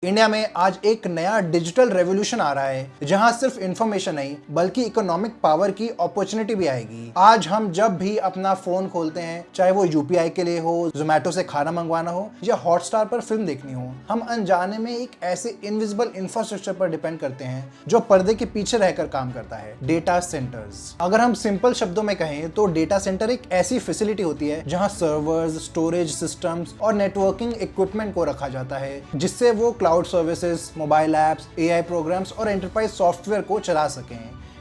India में आज एक नया डिजिटल रेवोल्यूशन आ रहा है जहां सिर्फ इंफॉर्मेशन नहीं बल्कि इकोनॉमिक पावर की अपॉर्चुनिटी भी आएगी। आज हम जब भी अपना फोन खोलते हैं, चाहे वो यूपीआई के लिए हो, जोमेटो से खाना मंगवाना हो या हॉटस्टार पर फिल्म देखनी हो, हम अनजाने में एक ऐसे इनविजिबल इंफ्रास्ट्रक्चर पर डिपेंड करते हैं जो पर्दे के पीछे रहकर काम करता है, डेटा सेंटर्स। अगर हम सिंपल शब्दों में कहें तो डेटा सेंटर एक ऐसी फैसिलिटी होती है जहां सर्वर्स, स्टोरेज सिस्टम्स और नेटवर्किंग इक्विपमेंट को रखा जाता है जिससे वो cloud services, mobile apps, AI programs और एंटरप्राइज सॉफ्टवेयर को चला सकें।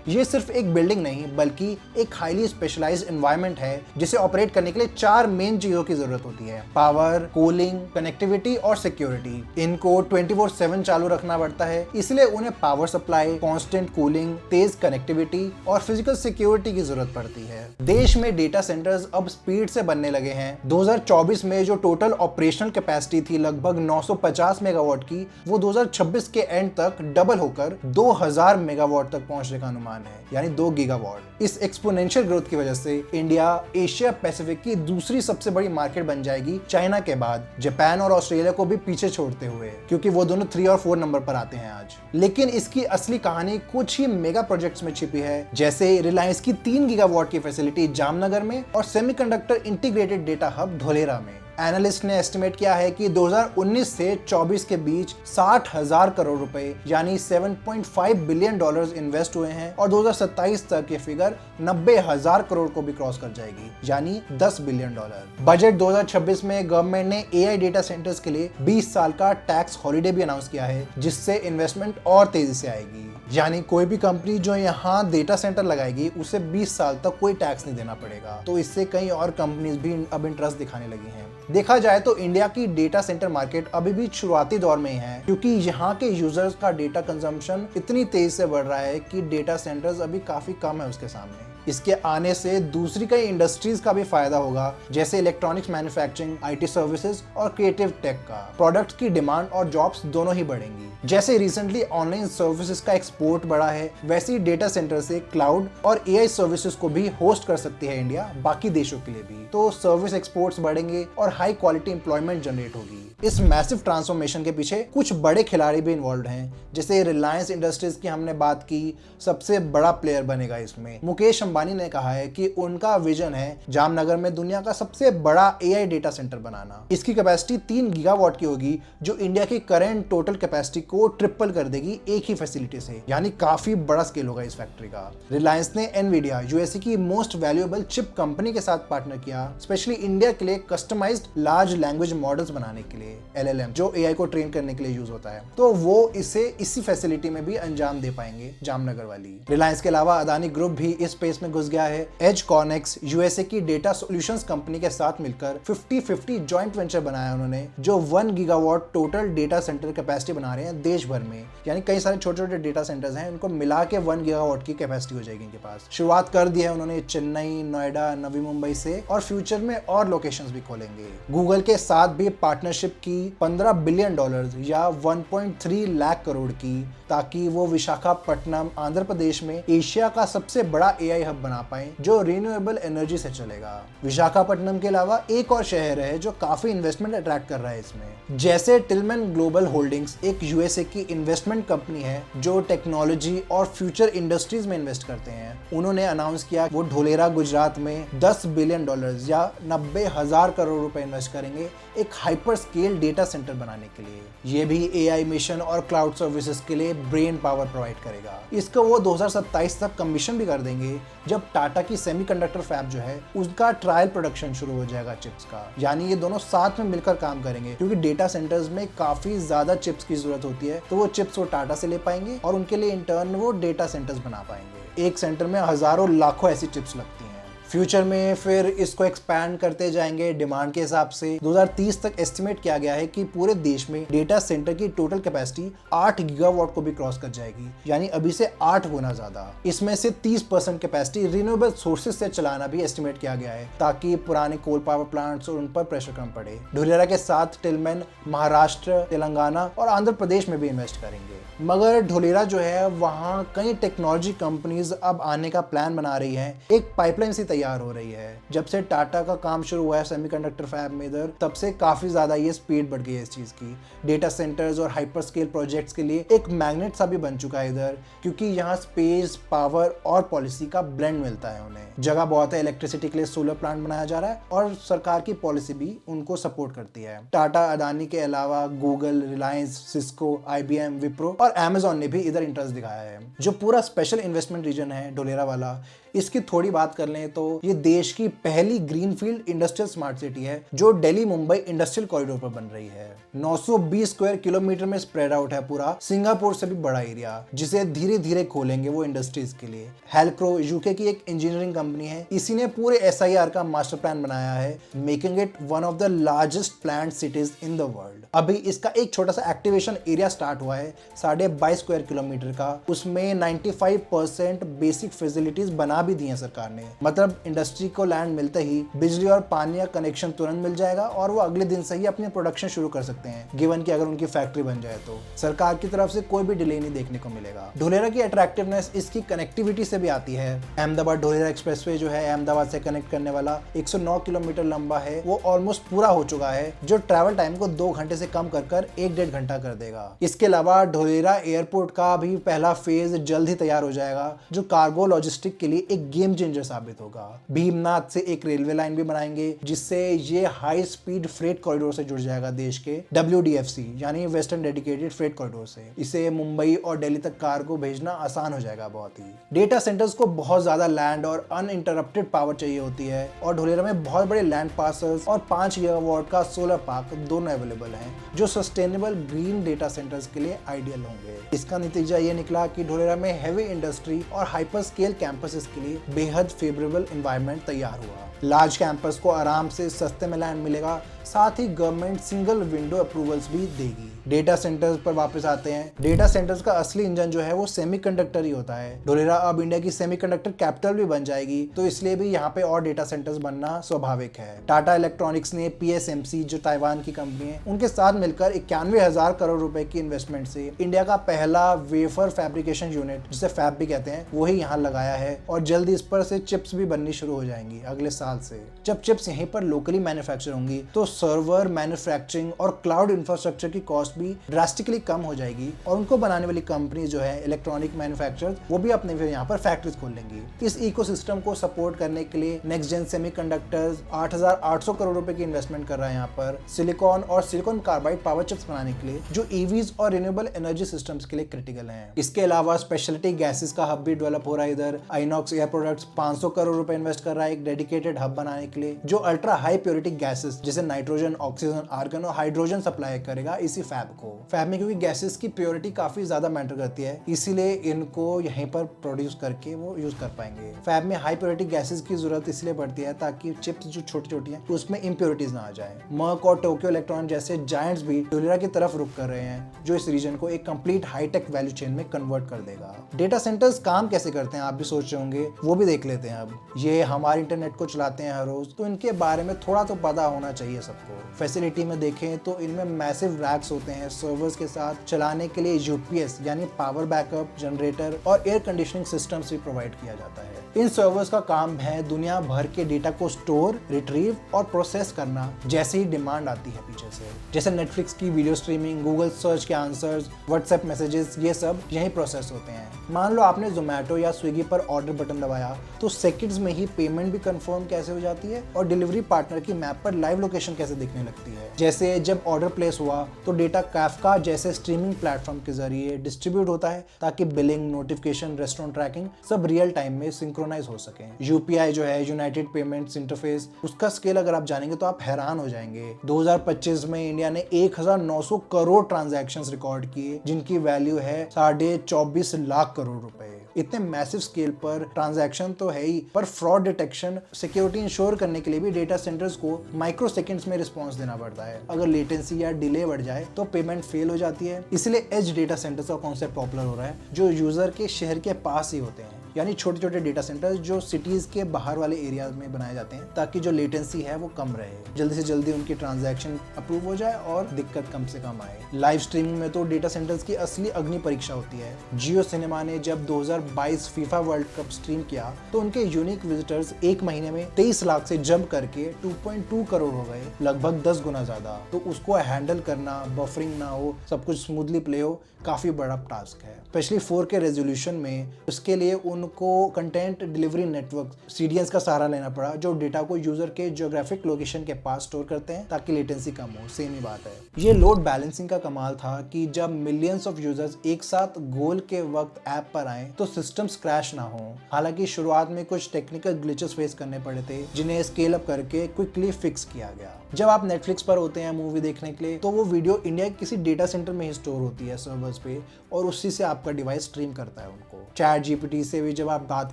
ये सिर्फ एक बिल्डिंग नहीं बल्कि एक हाईली स्पेशलाइज्ड एनवायरनमेंट है जिसे ऑपरेट करने के लिए 4 मेन चीजों की जरूरत होती है: पावर, कूलिंग, कनेक्टिविटी और सिक्योरिटी। इनको 24/7 चालू रखना पड़ता है, इसलिए उन्हें पावर सप्लाई, कांस्टेंट कूलिंग, तेज कनेक्टिविटी और फिजिकल सिक्योरिटी की जरूरत पड़ती है। देश में डेटा सेंटर्स अब स्पीड से बनने लगे हैं। 2024 में जो टोटल ऑपरेशनल कैपेसिटी थी लगभग 950 मेगावाट की, वो 2026 के एंड तक डबल होकर 2000 मेगावाट तक पहुंचने का अनुमान है, यानी 2 गीगावाट। इस एक्सपोनेंशियल ग्रोथ की वजह से इंडिया एशिया पैसिफिक की दूसरी सबसे बड़ी मार्केट बन जाएगी, चाइना के बाद, जापान और ऑस्ट्रेलिया को भी पीछे छोड़ते हुए, क्योंकि वो दोनों 3 और 4 नंबर पर आते हैं आज। लेकिन इसकी असली कहानी कुछ ही मेगा प्रोजेक्ट्स में छिपी है, जैसे रिलायंस की 3 गीगावाट की फैसिलिटी जामनगर में और semiconductor integrated data hub Dholera में। एनालिस्ट ने एस्टिमेट किया है कि 2019 से 24 के बीच 60,000 करोड़ रुपए यानी $7.5 बिलियन इन्वेस्ट हुए हैं और 2027 तक ये फिगर 90,000 करोड़ को भी क्रॉस कर जाएगी, यानी $10 बिलियन। बजट 2026 में गवर्नमेंट ने एआई डेटा सेंटर्स के लिए 20 साल का टैक्स हॉलिडे भी अनाउंस किया है, जिससे इन्वेस्टमेंट और तेजी से आएगी। यानी कोई भी कंपनी जो यहाँ डेटा सेंटर लगाएगी उसे 20 साल तक कोई टैक्स नहीं देना पड़ेगा। तो इससे कई और कंपनीज भी अब इंटरेस्ट दिखाने लगी हैं। देखा जाए तो इंडिया की डेटा सेंटर मार्केट अभी भी शुरुआती दौर में ही है, क्योंकि यहाँ के यूजर्स का डेटा कंजम्पशन इतनी तेज से बढ़ रहा है कि डेटा सेंटर्स अभी काफी कम है उसके सामने। इसके आने से दूसरी कई इंडस्ट्रीज का भी फायदा होगा, जैसे इलेक्ट्रॉनिक्स मैन्युफैक्चरिंग, आईटी सर्विसेज और क्रिएटिव टेक का। प्रोडक्ट्स की डिमांड और जॉब्स दोनों ही बढ़ेंगी। जैसे रिसेंटली ऑनलाइन सर्विसेज का एक्सपोर्ट बढ़ा है, वैसे ही डेटा सेंटर से क्लाउड और एआई सर्विसेज को भी होस्ट कर सकती है इंडिया, बाकी देशों के लिए भी। तो सर्विस एक्सपोर्ट्स बढ़ेंगे और हाई क्वालिटी एम्प्लॉयमेंट जनरेट होगी। इस मैसिव ट्रांसफॉर्मेशन के पीछे कुछ बड़े खिलाड़ी भी इन्वॉल्व हैं, जैसे रिलायंस इंडस्ट्रीज की हमने बात की, सबसे बड़ा प्लेयर बनेगा इसमें। मुकेश अंबानी ने कहा है कि उनका विजन है जामनगर में दुनिया का सबसे बड़ा एआई डेटा सेंटर बनाना। इसकी कैपेसिटी 3 गीगावाट की होगी, जो इंडिया की करंट टोटल कैपेसिटी को ट्रिपल कर देगी एक ही फैसिलिटी से, यानी काफी बड़ा स्केल होगा इस फैक्ट्री का। रिलायंस ने एनवीडिया, यूएसए की मोस्ट वैल्यूएबल चिप कंपनी के साथ पार्टनर किया, स्पेशली इंडिया के लिए कस्टमाइज्ड लार्ज लैंग्वेज मॉडल्स बनाने के लिए, LLM, जो एआई को ट्रेन करने के लिए यूज होता है। तो वो इसे इसी फैसिलिटी में भी अंजाम दे पाएंगे, जामनगर वाली। रिलायंस के अलावा अदानी ग्रुप भी इस स्पेस में घुस गया है। एज कॉनेक्स, यूएसए की डेटा सॉल्यूशंस कंपनी के साथ मिलकर 50-50 जॉइंट वेंचर बनाया उन्होंने, जो 1 gigawatt total data centre capacity बना रहे हैं देश भर में। यानी कई सारे छोटे छोटे डेटा सेंटर्स हैं, उनको मिला के 1 गीगावाट की कैपेसिटी हो जाएगी इनके पास। शुरुआत कर दी है उन्होंने चेन्नई, नोएडा, नवी मुंबई से, और फ्यूचर में और लोकेशंस भी खोलेंगे। गूगल के साथ भी पार्टनरशिप की $15 बिलियन या 1.3 लाख करोड़ की, ताकि वो विशाखापट्टनम, आंध्र प्रदेश में एशिया का सबसे बड़ा एआई हब बना पाए जो रिन्यूएबल एनर्जी से चलेगा। विशाखापट्टनम के अलावा एक और शहर है जो काफी इन्वेस्टमेंट अट्रैक्ट कर रहा है इसमें, जैसे टिलमैन ग्लोबल होल्डिंग्स, एक यूएसए की इन्वेस्टमेंट कंपनी है जो टेक्नोलॉजी और फ्यूचर इंडस्ट्रीज में इन्वेस्ट करते हैं। उन्होंने अनाउंस किया वो ढोलेरा गुजरात में $10 बिलियन या 90,000 करोड़ रुपए इन्वेस्ट करेंगे एक हाइपर स्केल डेटा सेंटर बनाने के लिए। ये भी एआई मिशन और क्लाउड सर्विसेज के लिए ब्रेन पावर प्रोवाइड करेगा। इसको वो 2027 तक कमीशन भी कर देंगे, जब टाटा की सेमीकंडक्टर फैब जो है उसका ट्रायल प्रोडक्शन शुरू हो जाएगा चिप्स का। यानी ये दोनों साथ में मिलकर काम करेंगे, क्योंकि डेटा सेंटर्स में काफी ज्यादा चिप्स की जरूरत होती है, तो वो चिप्स वो टाटा से ले पाएंगे और उनके लिए इंटर्न वो डेटा सेंटर्स बना पाएंगे। एक सेंटर में हजारों लाखों ऐसी चिप्स लगती हैं। फ्यूचर में फिर इसको एक्सपैंड करते जाएंगे डिमांड के हिसाब से। 2030 तक एस्टिमेट किया गया है कि पूरे देश में डेटा सेंटर की टोटल कैपेसिटी 8 गीगावाट को भी क्रॉस कर जाएगी, यानी अभी से 8 गुना ज्यादा। इसमें से 30% कैपेसिटी रिन्यूएबल सोर्सेज से चलाना भी एस्टिमेट किया गया है, ताकि पुराने कोल पावर प्लांट्स और उन पर प्रेशर कम पड़े। ढोलेरा के साथ टिलमैन महाराष्ट्र, तेलंगाना और आंध्र प्रदेश में भी इन्वेस्ट करेंगे। मगर ढोलेरा जो है वहाँ कई टेक्नोलॉजी कंपनीज अब आने का प्लान बना रही है, एक पाइपलाइन सी तैयार हो रही है। जब से टाटा का काम शुरू हुआ है सेमीकंडक्टर फैब में इधर, तब से काफी ज्यादा ये स्पीड बढ़ गई है इस चीज की। डेटा सेंटर्स और हाइपर स्केल प्रोजेक्ट्स के लिए एक मैग्नेट सा भी बन चुका है इधर, क्योंकि यहाँ स्पेस, पावर और पॉलिसी का ब्लेंड मिलता है उन्हें। जगह बहुत है, इलेक्ट्रिसिटी के लिए सोलर प्लांट बनाया जा रहा है और सरकार की पॉलिसी भी उनको सपोर्ट करती है। टाटा, अदानी के अलावा Google, Reliance, Cisco, IBM, Wipro और Amazon ने भी इधर इंटरेस्ट दिखाया है। जो पूरा स्पेशल इन्वेस्टमेंट रीजन है ढोलेरा वाला, इसकी थोड़ी बात कर लें तो ये देश की पहली ग्रीनफील्ड इंडस्ट्रियल स्मार्ट सिटी है जो दिल्ली मुंबई इंडस्ट्रियल कॉरिडोर पर बन रही है। 920 स्क्वायर किलोमीटर में स्प्रेड आउट है पूरा, सिंगापुर से भी बड़ा एरिया, जिसे धीरे धीरे खोलेंगे वो इंडस्ट्रीज के लिए। हेल्क्रो यूके की एक इंजीनियरिंग कंपनी है, इसी ने पूरे SIR का मास्टर प्लान बनाया है, making it one of the largest plant cities in the world. अभी इसका एक छोटा सा एक्टिवेशन एरिया स्टार्ट हुआ है 22.5 स्क्वायर किलोमीटर का, उसमें 95% बेसिक फैसिलिटीज बना भी दी है सरकार ने। मतलब इंडस्ट्री को लैंड मिलते ही बिजली और पानी का कनेक्शन तुरंत मिल जाएगा और वो अगले दिन से ही अपनी प्रोडक्शन शुरू कर सकते हैं, गिवन कि अगर उनकी फैक्ट्री बन जाए तो। सरकार की तरफ से कोई भी डिले नहीं देखने को मिलेगा। ढोलेरा की अट्रैक्टिवनेस इसकी कनेक्टिविटी से भी आती है। अहमदाबाद ढोलेरा एक्सप्रेसवे जो है अहमदाबाद से कनेक्ट करने वाला 109 किलोमीटर लंबा है, वो ऑलमोस्ट पूरा हो चुका है, जो ट्रैवल टाइम को 2 घंटे से कम कर 1-1.5 घंटा कर देगा। इसके अलावा ढोलेरा एयरपोर्ट का भी पहला फेज जल्द ही तैयार हो जाएगा, जो कार्गो लॉजिस्टिक के लिए एक गेम चेंजर साबित होगा। भीमनाथ से एक रेलवे लाइन भी बनाएंगे, जिससे ये हाई स्पीड फ्रेट कॉरिडोर से जुड़ जाएगा देश के WDFC यानी वेस्टर्न डेडिकेटेड फ्रेट कॉरिडोर से। इसे मुंबई और दिल्ली तक कार्गो भेजना आसान हो जाएगा बहुत ही। डेटा सेंटर्स को बहुत ज्यादा लैंड और अनइंटरप्टेड पावर चाहिए होती है, और ढोलेरा में बहुत बड़े लैंड पार्सल्स और 5 गीगावाट का सोलर पार्क दोनों अवेलेबल हैं, जो सस्टेनेबल ग्रीन डेटा सेंटर्स के लिए आइडियल होंगे। इसका नतीजा ये निकला कि ढोलेरा में हेवी इंडस्ट्री और हाइपर स्केल कैंपसेस के लिए बेहद फेवरेबल एनवायरनमेंट तैयार हुआ। लार्ज कैंपस को आराम से सस्ते में लैंड मिलेगा, साथ ही गवर्नमेंट सिंगल विंडो अप्रूवल्स भी देगी। डेटा सेंटर्स पर वापस आते हैं। डेटा सेंटर्स का असली इंजन जो है वो सेमीकंडक्टर ही होता है। ढोलेरा अब इंडिया की सेमीकंडक्टर कैपिटल भी बन जाएगी, तो इसलिए भी यहाँ पे और डेटा सेंटर्स बनना स्वाभाविक है। टाटा इलेक्ट्रॉनिक्स ने PSMC, जो ताइवान की कंपनी है, उनके साथ मिलकर 91,000 करोड़ रुपए की इन्वेस्टमेंट से इंडिया का पहला वेफर फैब्रिकेशन यूनिट, जिसे फैब भी कहते हैं, वही यहाँ लगाया है, और जल्दी इस पर से चिप्स भी बननी शुरू हो जाएंगी अगले साल से। जब चिप्स यहीं पर लोकली मैन्युफैक्चर होंगी तो सर्वर, मैन्युफैक्चरिंग और क्लाउड इंफ्रास्ट्रक्चर की कॉस्ट भी ड्रास्टिकली कम हो जाएगी, और उनको बनाने वाली कंपनी जो है इलेक्ट्रॉनिक मैन्युफैक्चरर्स, वो भी अपने यहाँ पर फैक्ट्रीज खोल लेंगी। इस इकोसिस्टम को सपोर्ट करने के लिए नेक्स्ट जेन सेमीकंडक्टर्स 8,800 करोड़ रुपए की इन्वेस्टमेंट कर रहा है यहाँ पर सिलिकॉन और सिलिकॉन कार्बाइड पावर चिप्स बनाने के लिए, जो EVs और रिन्यूएबल एनर्जी सिस्टम्स के लिए क्रिटिकल हैं। इसके अलावा स्पेशलिटी गैसेस का हब भी डेवलप हो रहा है इधर। आइनॉक्स एयर प्रोडक्ट्स 500 करोड़ रुपए इन्वेस्ट कर रहा है एक डेडिकेटेड हब बनाने के लिए, जो अल्ट्रा हाई प्योरिटी गैसेस जैसे नाइट्रोजन, ऑक्सीजन, आर्गन और हाइड्रोजन सप्लाई करेगा इसी फैब को। फैब में क्योंकि गैसेस की प्योरिटी काफी ज्यादा मैटर करती है, इसीलिए इनको यहीं पर प्रोड्यूस करके वो यूज कर पाएंगे। फैब में हाई प्योरिटी गैसेस की जरूरत इसलिए पड़ती है ताकि चिप्स जो छोटी छोटी हैं उसमें इम्प्योरिटीज ना आ जाए। मर्क और टोक्यो इलेक्ट्रॉनिक जैसे जायंट्स भी ढोलेरा की तरफ रुक कर रहे हैं, जो इस रीजन को एक कंप्लीट हाईटेक वैल्यू चेन में कन्वर्ट कर देगा। डेटा सेंटर्स काम कैसे करते हैं आप भी सोच रहे होंगे, वो भी देख लेते हैं। अब ये हमारे इंटरनेट को चलाते हैं हर रोज, तो इनके बारे में थोड़ा तो पता होना चाहिए सबको। फैसिलिटी में देखें तो इनमें मैसिव रैक्स होते हैं सर्वर्स के साथ चलाने के लिए UPS यानी पावर बैकअप, जनरेटर और एयर कंडीशनिंग सिस्टम्स भी प्रोवाइड किया जाता है। इन सर्वर्स का काम है दुनिया भर के डेटा को स्टोर, रिट्रीव और प्रोसेस करना जैसे ही डिमांड आती है पीछे से। जैसे नेटफ्लिक्स की वीडियो स्ट्रीमिंग, गूगल सर्च के आंसर्स, व्हाट्सएप मैसेजेस, ये सब यहीं प्रोसेस होते हैं। मान लो आपने जोमेटो या स्विगी पर ऑर्डर बटन दबाया तो सेकंड्स में ही पेमेंट भी कंफर्म कैसे हो जाती है और डिलीवरी पार्टनर की मैप पर लाइव लोकेशन कैसे दिखने लगती है। जैसे जब ऑर्डर प्लेस हुआ तो डेटा काफका जैसे स्ट्रीमिंग प्लेटफॉर्म के जरिए डिस्ट्रीब्यूट होता है, ताकि बिलिंग, नोटिफिकेशन, रेस्टोरेंट ट्रैकिंग सब रियल टाइम में सिंक्रोनाइज हो सके। UPI जो है यूनाइटेड पेमेंट्स इंटरफेस, उसका स्केल अगर आप जानेंगे तो आप हैरान हो जाएंगे। 2025 में इंडिया ने 1900 करोड़ ट्रांजैक्शंस रिकॉर्ड किए, जिनकी वैल्यू है 24.5 लाख करोड़ रुपए। इतने मैसिव स्केल पर ट्रांजैक्शन तो है ही, पर फ्रॉड डिटेक्शन, सिक्योरिटी इंश्योर करने के लिए भी डेटा सेंटर्स को माइक्रो सेकंड्स में रिस्पॉन्स देना पड़ता है। अगर लेटेंसी या डिले बढ़ जाए तो पेमेंट फेल हो जाती है। इसलिए एज डेटा सेंटर्स का कॉन्सेप्ट पॉपुलर हो रहा है, जो यूजर के शहर के पास ही होते हैं। यानी छोटे छोटे डेटा सेंटर्स जो सिटीज के बाहर वाले एरिया में बनाए जाते हैं ताकि जो लेटेंसी है वो कम रहे, जल्दी से जल्दी उनकी ट्रांजैक्शन अप्रूव हो जाए और दिक्कत कम से कम आए। लाइव स्ट्रीमिंग में तो डेटा सेंटर्स की असली अग्नि परीक्षा होती है। जियो सिनेमा ने जब 2022 फीफा वर्ल्ड कप स्ट्रीम किया तो उनके यूनिक विजिटर्स एक महीने में 23 लाख से जंप करके 2.2 करोड़ हो गए, लगभग 10 गुना ज्यादा। तो उसको हैंडल करना, बफरिंग ना हो, सब कुछ स्मूथली प्ले हो, काफी बड़ा टास्क है, स्पेशली 4K रेजोल्यूशन में। उसके लिए उनको कंटेंट डिलीवरी नेटवर्क CDNs का सहारा लेना पड़ा, जो डेटा को यूजर के ज्योग्राफिक लोकेशन के पास स्टोर करते हैं ताकि लेटेंसी कम हो। सेम ही बात है। ये लोड बैलेंसिंग का कमाल था कि जब मिलियंस ऑफ यूजर्स एक साथ गोल के वक्त ऐप पर आए तो सिस्टम्स क्रैश ना हो। हालांकि शुरुआत में कुछ टेक्निकल ग्लिचेस फेस करने पड़े थे जिन्हें स्केल अप करके क्विकली फिक्स किया गया। जब आप नेटफ्लिक्स पर होते हैं मूवी देखने के लिए तो वो वीडियो इंडिया के किसी डेटा सेंटर में ही स्टोर होती है सर्वर्स पे, और उसी से आपका डिवाइस स्ट्रीम करता है उनको। चैट GPT से भी जब आप बात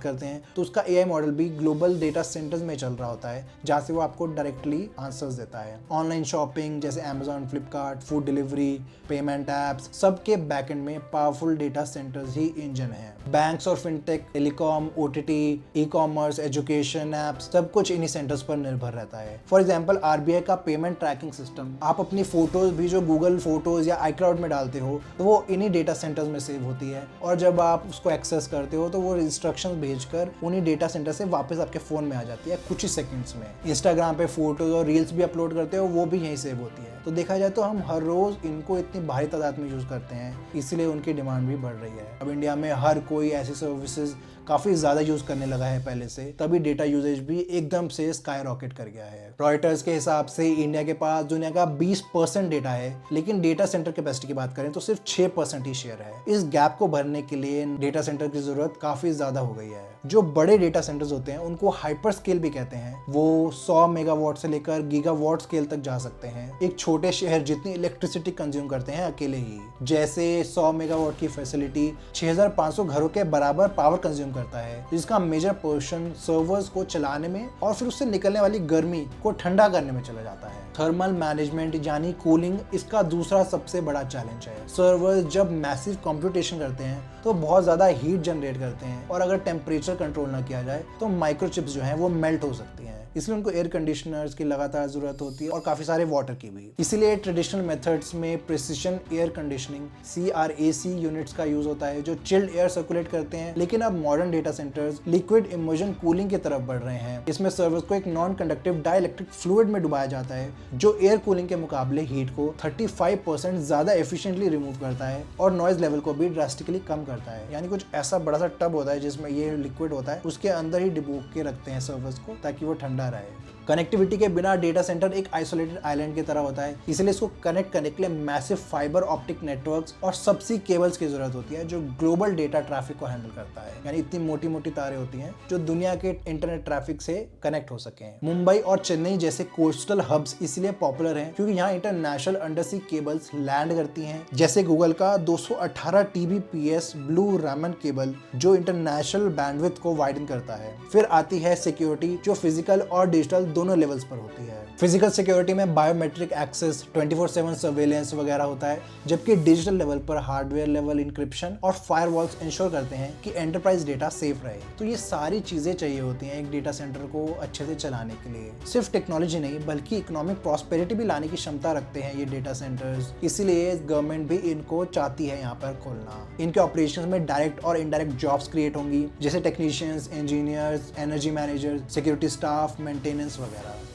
करते हैं तो उसका AI मॉडल भी ग्लोबल डेटा सेंटर्स में चल रहा होता है, जहाँ से वो आपको डायरेक्टली आंसर्स देता है। ऑनलाइन शॉपिंग जैसे Amazon, Flipkart, food delivery, payment apps, सबके बैकएंड में पावरफुल डेटा सेंटर्स ही इंजन है। बैंक्स और fintech, telecom, OTT, e-commerce, education apps, सब कुछ इन्हीं सेंटर्स पर निर्भर रहता है। फॉर एग्जाम्पल RBI का पेमेंट ट्रैकिंग सिस्टम, आप अपनी फोटोज भी जो गूगल फोटोज या iCloud में डालते हो तो वो इन्हीं डेटा सेंटर्स में सेव होती है, और जब आप उसको एक्सेस करते हो तो वो इंस्ट्रक्शंस भेजकर उन्हीं डेटा सेंटर से वापस आपके फोन में आ जाती है कुछ ही सेकंड्स में। इंस्टाग्राम पे फोटोज और रील्स भी अपलोड करते हो, वो भी यहीं सेव होती है। तो देखा जाए तो हम हर रोज इनको इतनी भारी तादाद में यूज करते हैं, इसलिए उनकी डिमांड भी बढ़ रही है। अब इंडिया में हर कोई ऐसी सर्विसेज काफी ज्यादा यूज करने लगा है पहले से, तभी डेटा यूजेज भी एकदम से स्काई रॉकेट कर गया है। रॉयटर्स के हिसाब से इंडिया के पास दुनिया का 20% डेटा है, लेकिन डेटा सेंटर कैपेसिटी की बात करें तो सिर्फ 6% ही शेयर है। इस गैप को भरने के लिए डेटा सेंटर की जरूरत काफी ज्यादा हो गई है। जो बड़े डेटा सेंटर्स होते हैं उनको हाइपर स्केल भी कहते हैं। वो 100 मेगावाट से लेकर गीगावाट स्केल तक जा सकते हैं। एक छोटे शहर जितनी इलेक्ट्रिसिटी कंज्यूम करते हैं अकेले ही। जैसे 100 मेगावाट की फैसिलिटी 6500 घरों के बराबर पावर कंज्यूम करता है, जिसका मेजर पोर्शन सर्वर्स को चलाने में और फिर उससे निकलने वाली गर्मी को ठंडा करने में चला जाता है। थर्मल मैनेजमेंट यानी कूलिंग इसका दूसरा सबसे बड़ा चैलेंज है। सर्वर्स जब मैसिव कंप्यूटेशन करते हैं तो बहुत ज्यादा हीट जनरेट करते हैं, और अगर टेम्परेचर कंट्रोल ना किया जाए तो माइक्रोचिप्स जो हैं वो मेल्ट हो सकती हैं। इसलिए उनको एयर कंडीशनर्स की लगातार जरूरत होती है और काफी सारे वाटर की भी। इसीलिए ट्रेडिशनल मेथड्स में precision air conditioning CRAC units का यूज होता है जो चिल्ड एयर सर्कुलेट करते हैं। लेकिन अब modern data centres liquid immersion cooling की तरफ बढ़ रहे हैं। इसमें सर्वर्स को एक नॉन कंडक्टिव डाइलेक्ट्रिक फ्लूइड में डुबाया जाता है जो एयर कूलिंग के मुकाबले हीट को 35% ज्यादा एफिशिएंटली रिमूव करता है और नॉइज लेवल को भी ड्रास्टिकली कम करता है। यानी कुछ ऐसा बड़ा सा टब होता है जिसमें ये लिक्विड होता है, उसके अंदर ही डुबो के रखते हैं सर्वर्स को ताकि वो ठंडा रहे। कनेक्टिविटी के बिना डेटा सेंटर एक आइसोलेटेड आइलैंड की तरह होता है, इसलिए इसको कनेक्ट करने के लिए मैसिव फाइबर ऑप्टिक नेटवर्क्स और सबसी केबल्स की जरूरत होती है जो ग्लोबल डेटा ट्रैफिक को हैंडल करता है। यानी इतनी मोटी मोटी तारें होती हैं जो दुनिया के इंटरनेट ट्रैफिक से कनेक्ट हो सके। मुंबई और चेन्नई जैसे कोस्टल हब्स इसलिए पॉपुलर हैं क्योंकि यहाँ इंटरनेशनल अंडरसी केबल्स लैंड करती हैं, जैसे गूगल का 218 Tbps ब्लू रामन केबल जो इंटरनेशनल बैंडविड्थ को वाइडन करता है। फिर आती है सिक्योरिटी जो फिजिकल और डिजिटल दोनों लेवल्स पर होती है। फिजिकल सिक्योरिटी में बायोमेट्रिक एक्सेस, 24/7 सर्वेलेंस वगैरह होता है, जबकि डिजिटल लेवल पर हार्डवेयर लेवल इंक्रिप्शन और फायरवॉल्स इंश्योर करते हैं कि एंटरप्राइज डेटा सेफ रहे। तो ये सारी चीजें चाहिए होती हैं एक डेटा सेंटर को अच्छे से चलाने के लिए। सिर्फ टेक्नोलॉजी नहीं बल्कि इकोनॉमिक प्रॉस्पेरिटी भी लाने की क्षमता रखते हैं ये डेटा सेंटर्स, इसीलिए गवर्नमेंट भी इनको चाहती है यहाँ पर खोलना। इनके ऑपरेशन में डायरेक्ट और इनडायरेक्ट जॉब्स क्रिएट होंगी, जैसे technicians, engineers, energy manager, security staff, maintenance वगैरह।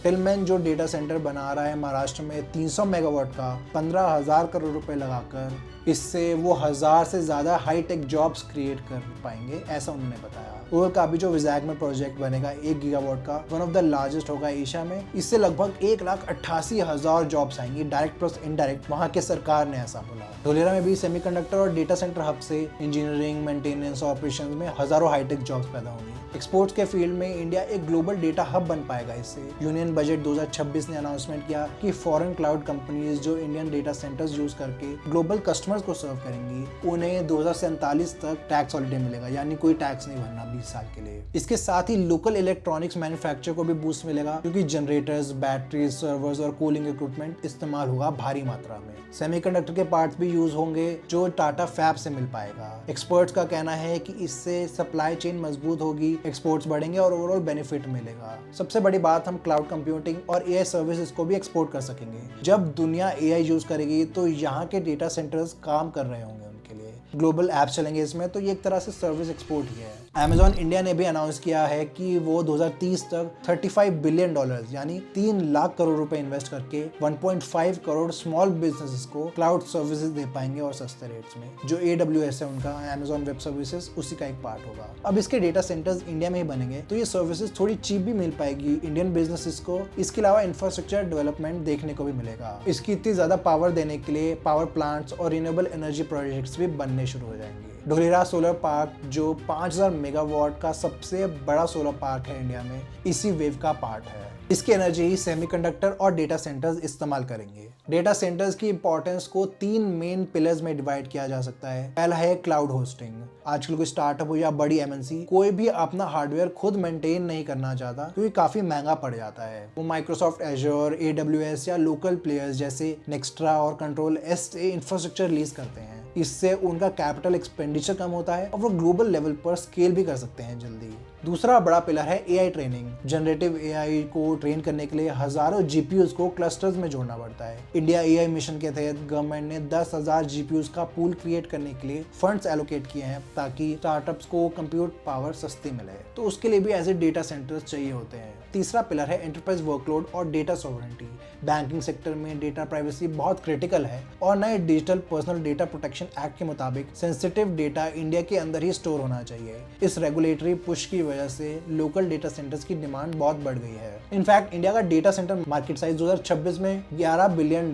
टिलमैन जो डेटा सेंटर बना रहा है महाराष्ट्र में 300 मेगावाट का 15,000 करोड़ रुपए लगाकर, इससे वो 1000 से ज्यादा हाईटेक जॉब्स क्रिएट कर पाएंगे, ऐसा उन्होंने बताया। गूगल का भी जो विजैक में प्रोजेक्ट बनेगा 1 गीगावाट का, वन ऑफ द लार्जेस्ट होगा एशिया में, इससे लगभग 1,88,000 जॉब्स आएंगी डायरेक्ट प्लस इनडायरेक्ट, वहां के सरकार ने ऐसा बोला। धोलेरा में भी सेमीकंडक्टर और डेटा सेंटर हब से इंजीनियरिंग, मेंटेनेंस, ऑपरेशन में हजारों हाईटेक जॉब्स पैदा होंगी। एक्सपोर्ट्स के फील्ड में इंडिया एक ग्लोबल डेटा हब बन पाएगा इससे। यूनियन बजट 2026 ने अनाउंसमेंट किया कि फॉरेन क्लाउड कंपनीज जो इंडियन डेटा सेंटर्स यूज करके ग्लोबल कस्टमर कस्टमर्स को सर्व करेंगी उन्हें 2047 तक टैक्स हॉलिडे मिलेगा, यानी कोई टैक्स नहीं भरना 20 साल के लिए। इसके साथ ही लोकल इलेक्ट्रॉनिक्स मैन्युफैक्चर को भी बूस्ट मिलेगा, क्योंकि जनरेटर्स, बैटरीज, सर्वर्स और कूलिंग इक्विपमेंट इस्तेमाल होगा भारी मात्रा में। सेमीकंडक्टर के पार्ट्स भी यूज होंगे जो टाटा फैब से मिल पाएगा। एक्सपर्ट्स का कहना है कि इससे सप्लाई चेन मजबूत होगी, एक्सपोर्ट्स बढ़ेंगे और ओवरऑल बेनिफिट मिलेगा। सबसे बड़ी बात, हम क्लाउड कंप्यूटिंग और एआई सर्विसेज को भी एक्सपोर्ट कर सकेंगे। जब दुनिया एआई यूज करेगी तो यहाँ के डेटा सेंटर्स काम कर रहे होंगे उनके लिए, ग्लोबल ऐप्स चलेंगे इसमें, तो ये एक तरह से सर्विस एक्सपोर्ट ही है। Amazon इंडिया ने भी अनाउंस किया है कि वो 2030 तक $35 बिलियन यानी 3 लाख करोड़ रुपए इन्वेस्ट करके 1.5 करोड़ स्मॉल बिजनेसेस को क्लाउड सर्विसेज दे पाएंगे और सस्ते रेट्स में। जो AWS है उनका, Amazon वेब सर्विसेज, उसी का एक पार्ट होगा। अब इसके डेटा सेंटर्स इंडिया में ही बनेंगे तो ये सर्विसेज थोड़ी चीप भी मिल पाएगी इंडियन बिजनेसेस को। इसके अलावा इंफ्रास्ट्रक्चर डेवलपमेंट देखने को भी मिलेगा। इसकी इतनी ज्यादा पावर देने के लिए पावर प्लांट्स और रिन्यूएबल एनर्जी प्रोजेक्ट्स भी बनने शुरू हो जाएंगे। ढोलेरा सोलर पार्क, जो 5000 मेगावाट का सबसे बड़ा सोलर पार्क है इंडिया में, इसी वेव का पार्ट है। इसकी एनर्जी ही सेमीकंडक्टर और डेटा सेंटर्स इस्तेमाल करेंगे। डेटा सेंटर्स की इंपॉर्टेंस को 3 मेन पिलर्स में डिवाइड किया जा सकता है। पहला है क्लाउड होस्टिंग। आजकल कोई स्टार्टअप हो या बड़ी एमएनसी, कोई भी अपना हार्डवेयर खुद मेंटेन नहीं करना चाहता क्योंकि काफी महंगा पड़ जाता है। वो माइक्रोसॉफ्ट एज्योर, AWS या लोकल प्लेयर्स जैसे नेक्स्ट्रा और कंट्रोल एस से इंफ्रास्ट्रक्चर लीज करते हैं। इससे उनका कैपिटल एक्सपेंडिचर कम होता है और वो ग्लोबल लेवल पर स्केल भी कर सकते हैं जल्दी। दूसरा बड़ा पिलर है एआई ट्रेनिंग। जनरेटिव एआई को ट्रेन करने के लिए हजारों जीपीयूज को क्लस्टर्स में जोड़ना पड़ता है। इंडिया एआई मिशन के तहत गवर्नमेंट ने 10,000 जीपीयूज का पूल क्रिएट करने के लिए फंड्स एलोकेट किए हैं ताकि स्टार्टअप्स को कंप्यूट पावर सस्ती मिले, तो उसके लिए भी ऐसे डेटा सेंटर्स चाहिए होते हैं। तीसरा पिलर है एंटरप्राइज वर्कलोड और डेटा सॉवरेंटी। बैंकिंग सेक्टर में डेटा प्राइवेसी बहुत क्रिटिकल है और नए digital personal data protection act के मुताबिक सेंसिटिव डेटा इंडिया के अंदर ही स्टोर होना चाहिए। इस रेगुलेटरी पुश की वजह से लोकल डेटा सेंटर्स की डिमांड बहुत बढ़ गई है। इनफैक्ट इंडिया का डेटा सेंटर मार्केट साइज 2026 में $11 बिलियन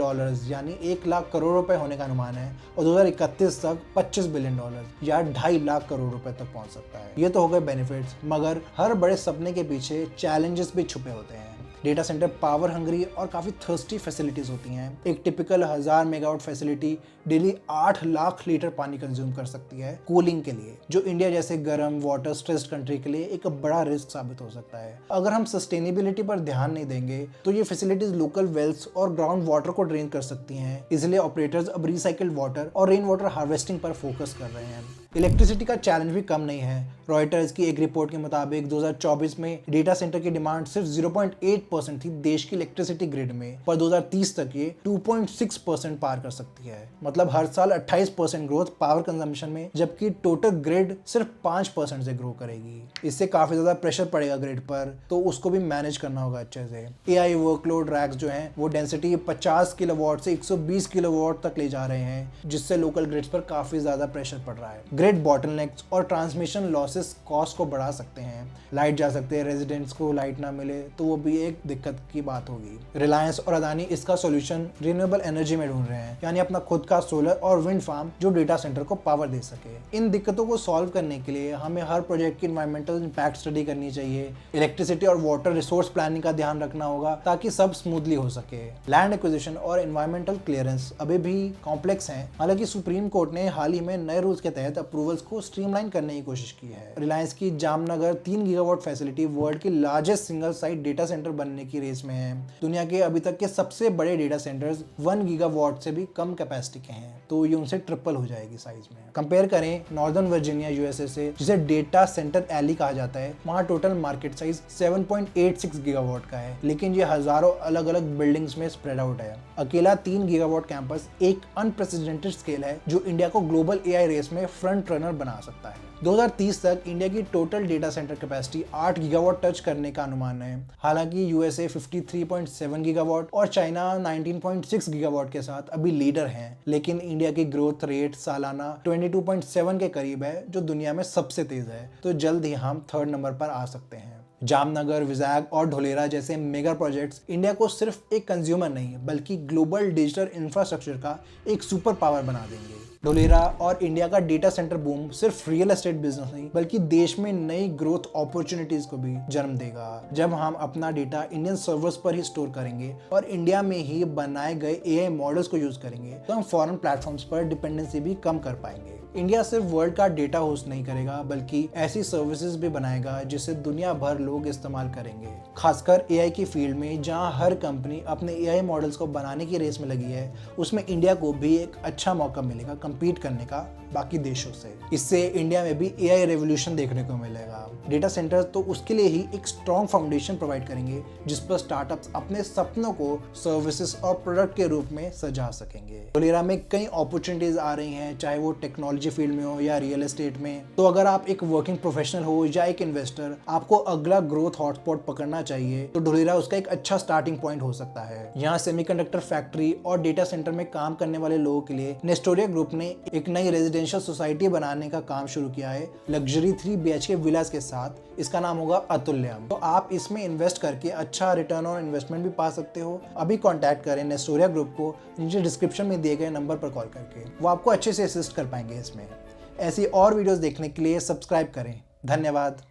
यानी 1 लाख करोड़ रुपए होने का अनुमान है और 2031 तक $25 बिलियन या 2.5 लाख करोड़ रुपए तक पहुंच सकता है। ये तो हो गए बेनिफिट्स, मगर हर बड़े सपने के पीछे चैलेंजेस भी छुपे होते हैं। डेटा सेंटर पावर हंग्री और काफी थर्स्टी फैसिलिटीज होती हैं। एक typical 1000 megawatt facility daily 8 lakh litre पानी कंज्यूम कर सकती है कूलिंग के लिए, जो इंडिया जैसे गर्म वाटर स्ट्रेस्ड कंट्री के लिए एक बड़ा रिस्क साबित हो सकता है। अगर हम सस्टेनेबिलिटी पर ध्यान नहीं देंगे तो ये फैसिलिटीज लोकल वेल्स और ग्राउंड वाटर को ड्रेन कर सकती हैं। इसलिए ऑपरेटर्स अब रिसाइकल्ड वाटर और रेन वाटर हार्वेस्टिंग पर फोकस कर रहे हैं। इलेक्ट्रिसिटी का चैलेंज भी कम नहीं है। रॉयटर्स की एक रिपोर्ट के मुताबिक 2024 में डेटा सेंटर की डिमांड सिर्फ 0.8% थी देश की इलेक्ट्रिसिटी ग्रिड में, पर 2030 तक ये 2.6% पार कर सकती है। मतलब हर साल 28% ग्रोथ पावर कंजम्पशन में, जबकि टोटल ग्रिड सिर्फ 5% से ग्रो करेगी। इससे काफी ज्यादा प्रेशर पड़ेगा ग्रिड पर, तो उसको भी मैनेज करना होगा अच्छे से। एआई वर्कलोड रैक्स जो हैं वो डेंसिटी 50 किलोवाट से 120 किलोवाट तक ले जा रहे हैं, जिससे लोकल ग्रिड्स पर काफी ज्यादा प्रेशर पड़ रहा है। ग्रिड बॉटलनेक्स और ट्रांसमिशन लॉसेस कॉस्ट को बढ़ा सकते हैं। लाइट जा सकते हैं, रेजिडेंट्स को लाइट ना मिले तो वो भी एक दिक्कत की बात होगी। रिलायंस और अदानी इसका सॉल्यूशन रिन्यूएबल एनर्जी में ढूंढ रहे हैं, यानी अपना खुद का सोलर और विंड फार्म जो डेटा सेंटर को पावर दे सके। इन दिक्कतों को सॉल्व करने के लिए हमें हर प्रोजेक्ट की एनवायरमेंटल इंपैक्ट स्टडी करनी चाहिए। इलेक्ट्रिसिटी और वाटर रिसोर्स प्लानिंग का ध्यान रखना होगा ताकि सब स्मूथली हो सके। लैंड एक्विजिशन और एनवायरमेंटल क्लियरेंस अभी भी कॉम्प्लेक्स हैं। हालांकि सुप्रीम कोर्ट ने हाल ही में नए रूल्स के तहत अप्रूवल्स को स्ट्रीमलाइन करने की कोशिश की है। रिलायंस की जामनगर 3 गीगावाट फैसिलिटी वर्ल्ड की largest single site data centre बनने की रेस में है। दुनिया के अभी तक के सबसे बड़े डेटा सेंटर्स 1 गीगावाट से भी कम कैपेसिटी के हैं, तो ये उनसे ट्रिपल हो जाएगी साइज में। कंपेयर करें नॉर्दर्न वर्जीनिया यूएसए से, जिसे डेटा सेंटर एली कहा जाता है, वहाँ टोटल मार्केट साइज 7.86 गीगावाट का है, लेकिन ये हजारों अलग अलग बिल्डिंग्स में स्प्रेड आउट है। अकेला 3 गीगावाट कैंपस एक अनप्रेसिडेंटेड स्केल है जो इंडिया को ग्लोबल एआई रेस में फ्रंट रनर बना सकता है। 2030 तक इंडिया की total data centre capacity 8 gigawatt touch करने का अनुमान है। हालांकि यूएसए 53.7 गीगावाट और चाइना 19.6 गीगावाट के साथ अभी लीडर हैं, लेकिन इंडिया की ग्रोथ रेट सालाना 22.7 के करीब है, जो दुनिया में सबसे तेज है। तो जल्द ही हम 3rd नंबर पर आ सकते हैं। जामनगर, विजाग और ढोलेरा जैसे मेगा प्रोजेक्ट्स इंडिया को सिर्फ एक कंज्यूमर नहीं बल्कि ग्लोबल डिजिटल इंफ्रास्ट्रक्चर का एक सुपर पावर बना देंगे। ढोलेरा और इंडिया का डेटा सेंटर बूम सिर्फ रियल एस्टेट बिजनेस नहीं बल्कि देश में नई ग्रोथ अपॉर्चुनिटीज को भी जन्म देगा। जब हम अपना डेटा इंडियन सर्वर्स पर ही स्टोर करेंगे और इंडिया में ही बनाए गए एआई मॉडल्स को यूज करेंगे तो हम फॉरेन प्लेटफॉर्म्स पर डिपेंडेंसी भी कम कर पाएंगे। इंडिया सिर्फ वर्ल्ड का डेटा होस्ट नहीं करेगा बल्कि ऐसी सर्विसेज भी बनाएगा जिसे दुनिया भर लोग इस्तेमाल करेंगे। खासकर एआई की फील्ड में जहां हर कंपनी अपने एआई मॉडल्स को बनाने की रेस में लगी है, उसमें इंडिया को भी एक अच्छा मौका मिलेगा compete करने का बाकी देशों से। इससे इंडिया में भी एआई रेवोल्यूशन देखने को मिलेगा। डेटा सेंटर तो उसके लिए ही एक स्ट्रॉन्ग फाउंडेशन प्रोवाइड करेंगे जिस पर स्टार्टअप्स अपने सपनों को सर्विसेज और प्रोडक्ट के रूप में सजा सकेंगे। ढोलेरा में कई अपॉर्चुनिटीज आ रही हैं, चाहे वो टेक्नोलॉजी फील्ड में हो या रियल एस्टेट में। तो अगर आप एक वर्किंग प्रोफेशनल हो या एक इन्वेस्टर, आपको अगला ग्रोथ हॉटस्पॉट पकड़ना चाहिए तो ढोलेरा उसका एक अच्छा स्टार्टिंग पॉइंट हो सकता है। यहाँ सेमीकंडक्टर फैक्ट्री और डेटा सेंटर में काम करने वाले लोगों के लिए नेस्टोरिया ग्रुप ने एक नई रेजिडेंशियल सोसाइटी बनाने का काम शुरू किया है लग्जरी 3 BHK विलास के साथ। इसका नाम होगा अतुल्यम। तो आप इसमें इन्वेस्ट करके अच्छा रिटर्न ऑन इन्वेस्टमेंट भी पा सकते हो। अभी कांटेक्ट करें नेस्टोरिया ग्रुप को नीचे डिस्क्रिप्शन में दिए गए नंबर पर कॉल करके, वो आपको अच्छे से असिस्ट कर पाएंगे इसमें। ऐसी और वीडियोस देखने के लिए सब्सक्राइब करें। धन्यवाद।